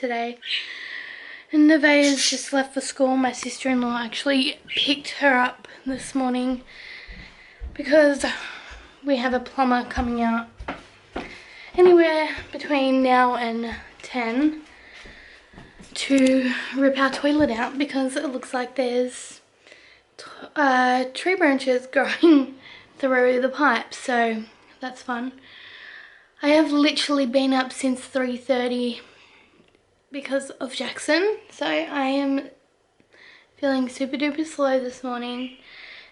today. And Nevaeh has just left for school. My sister-in-law actually picked her up this morning because we have a plumber coming out anywhere between now and 10 to rip our toilet out because it looks like there's tree branches growing through the pipe, so that's fun. I have literally been up since 3:30 because of Jaxon, so I am feeling super duper slow this morning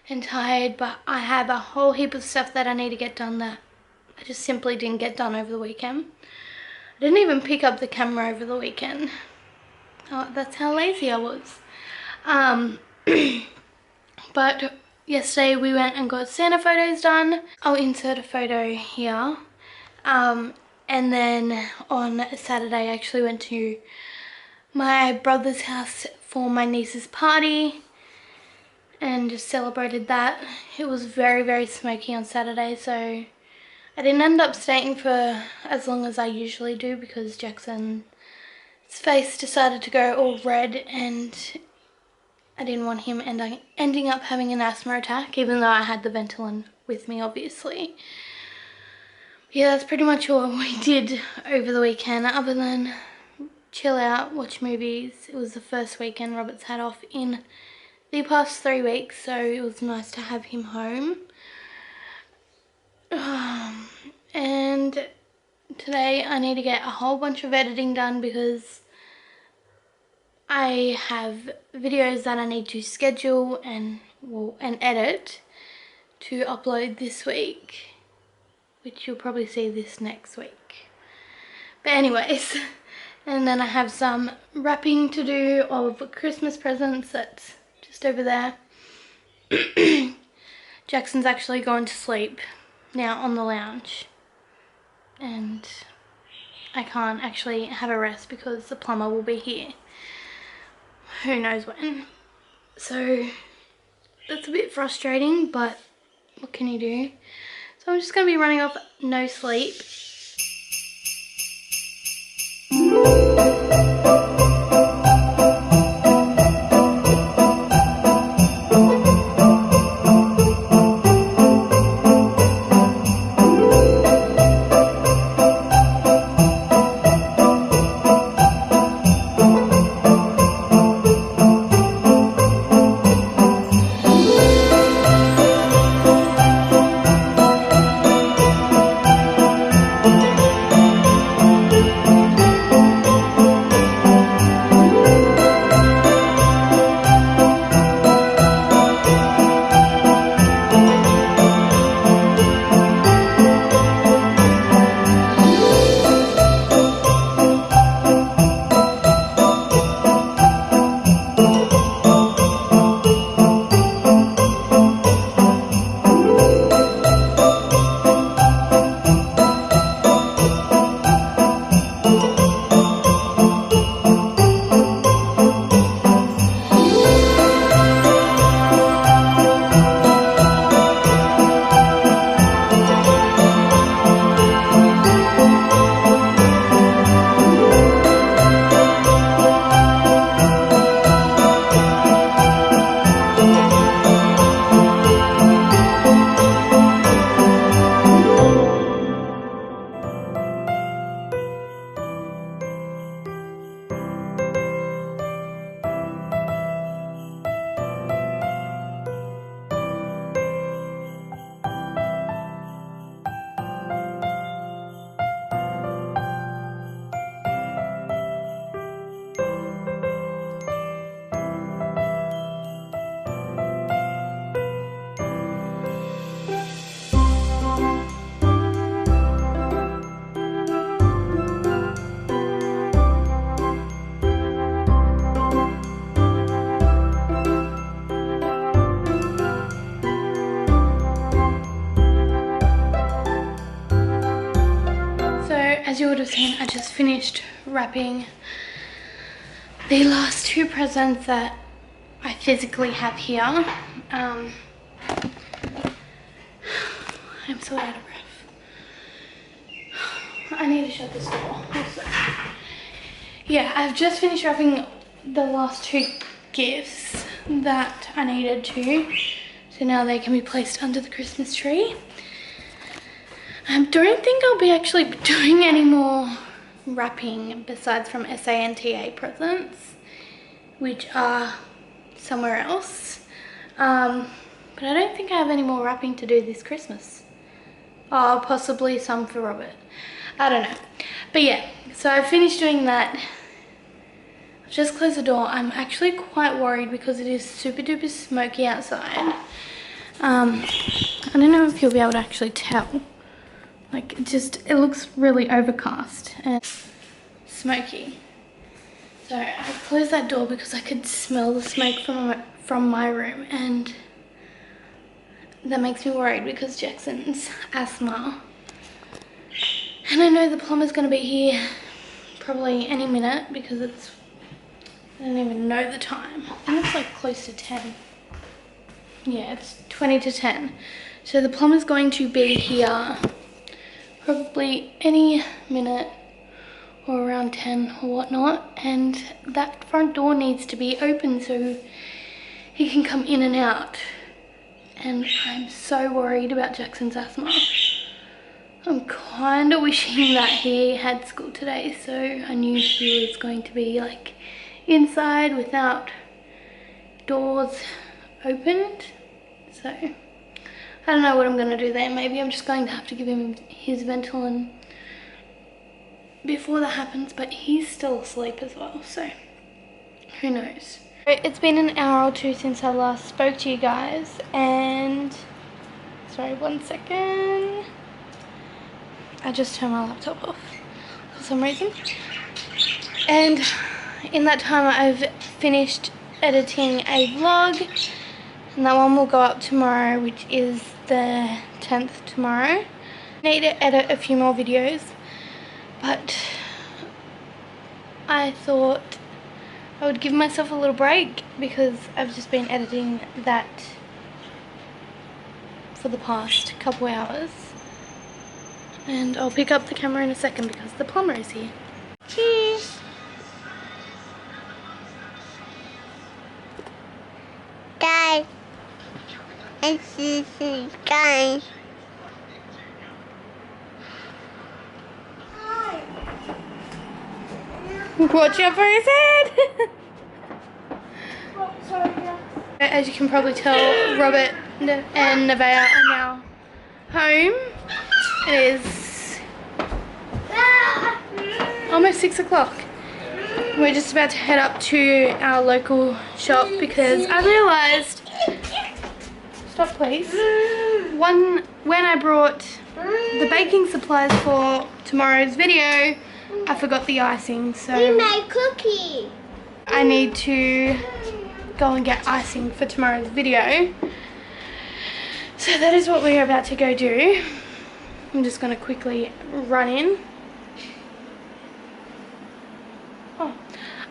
and tired, but I have a whole heap of stuff that I need to get done that I just simply didn't get done over the weekend. I didn't even pick up the camera over the weekend. Oh, that's how lazy I was. But yesterday we went and got Santa photos done. I'll insert a photo here. And then on Saturday I actually went to my brother's house for my niece's party and just celebrated that. It was very, very smoky on Saturday, so I didn't end up staying for as long as I usually do because Jaxon's face decided to go all red and I didn't want him ending up having an asthma attack, even though I had the Ventolin with me, obviously. Yeah, that's pretty much all we did over the weekend, other than chill out, watch movies. It was the first weekend Robert's had off in the past 3 weeks, so it was nice to have him home. And today I need to get a whole bunch of editing done because I have videos that I need to schedule and edit to upload this week, which you'll probably see this next week. But anyways, and then I have some wrapping to do of Christmas presents that's just over there. Jaxon's actually gone to sleep now on the lounge and I can't actually have a rest because the plumber will be here who knows when. So that's a bit frustrating, but what can you do? So I'm just going to be running off no sleep. As you would have seen, I just finished wrapping the last 2 presents that I physically have here. I'm so out of breath. I need to shut this door also. yeah, I've just finished wrapping the last 2 gifts that I needed to. So now they can be placed under the Christmas tree. I don't think I'll be actually doing any more wrapping besides from SA and TA presents, which are somewhere else. But I don't think I have any more wrapping to do this Christmas. Oh, possibly some for Robert. I don't know. But yeah, so I finished doing that. I've just closed the door. I'm actually quite worried because it is super duper smoky outside. I don't know if you'll be able to actually tell. Like, it looks really overcast and smoky. So I closed that door because I could smell the smoke from my room, and that makes me worried because Jaxon's asthma. And I know the plumber's gonna be here probably any minute because I don't even know the time. I think it's like close to 10. Yeah, it's 20 to 10. So the plumber's going to be here probably any minute or around 10 or whatnot, and that front door needs to be open so he can come in and out. And I'm so worried about Jaxon's asthma. I'm kind of wishing that he had school today, so I knew he was going to be like inside without doors opened. So I don't know what I'm going to do there. Maybe I'm just going to have to give him his Ventolin before that happens, but he's still asleep as well, so who knows. It's been an hour or 2 since I last spoke to you guys, and sorry, 1 second. I just turned my laptop off for some reason. And in that time I've finished editing a vlog, and that one will go up tomorrow, which is the 10th tomorrow. I need to edit a few more videos, but I thought I would give myself a little break because I've just been editing that for the past couple hours. And I'll pick up the camera in a second because the plumber is here. Cheers! Guys, guys. Watch out for his head! Oh, sorry, yeah. As you can probably tell, Robert and Nevaeh are now home. It is almost 6 o'clock. We're just about to head up to our local shop because I realised, stop please, when I brought the baking supplies for tomorrow's video, I forgot the icing, so We made cookie. I need to go and get icing for tomorrow's video. So that is what we're about to go do. I'm just going to quickly run in. Oh,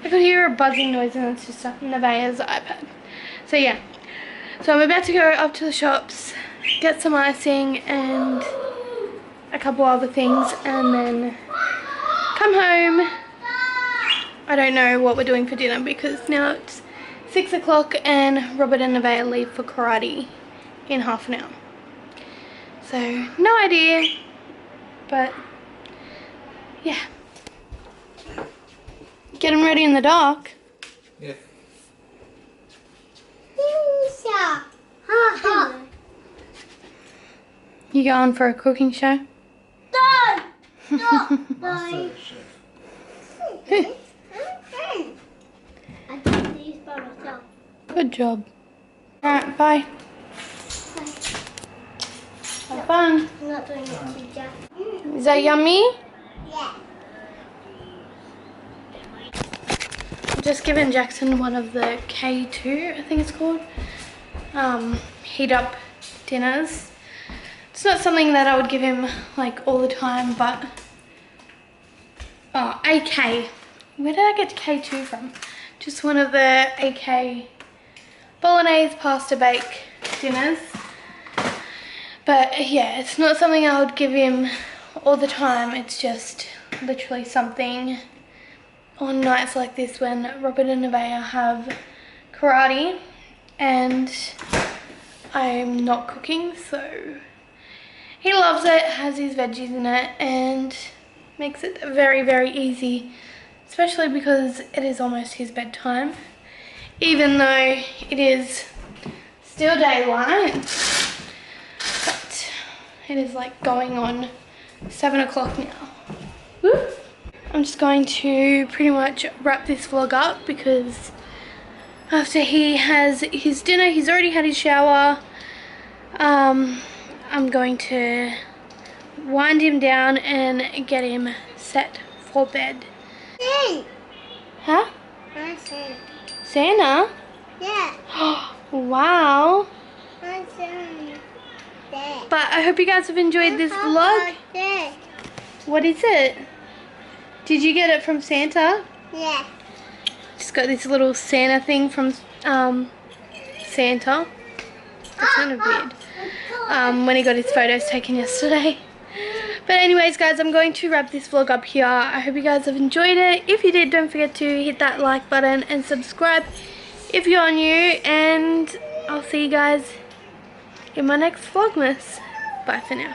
I could hear a buzzing noise and it's just Nevaeh's iPad. So yeah, so I'm about to go up to the shops, get some icing and a couple other things, and then come home. I don't know what we're doing for dinner because now it's 6 o'clock and Robert and Nevaeh leave for karate in half an hour. So no idea, but yeah. Getting ready in the dark. Yeah. You going for a cooking show? Master chef. I did these by myself. Good job. Alright, bye. Have fun. I'm not doing it, teacher. Is that yummy? Yeah. I've just given Jaxon one of the K2, I think it's called, heat up dinners. It's not something that I would give him like all the time, but oh, AK. Where did I get K2 from? Just one of the AK bolognese pasta bake dinners. But yeah, it's not something I would give him all the time. It's just literally something on nights like this when Robert and Nevaeh have karate and I'm not cooking, so he loves it, has his veggies in it, and makes it very, very easy, especially because it is almost his bedtime, even though it is still daylight, but it is like going on 7 o'clock now. Woo! I'm just going to pretty much wrap this vlog up because after he has his dinner, he's already had his shower. I'm going to wind him down and get him set for bed. Hey. Huh? I'm Santa. Santa? Yeah. Wow. I'm Santa. There. But I hope you guys have enjoyed this vlog. There. What is it? Did you get it from Santa? Yeah. Just got this little Santa thing from Santa. That's kind of weird. When he got his photos taken yesterday. But anyways guys, I'm going to wrap this vlog up here. I hope you guys have enjoyed it. If you did, don't forget to hit that like button and subscribe if you're new. And I'll see you guys in my next Vlogmas. Bye for now.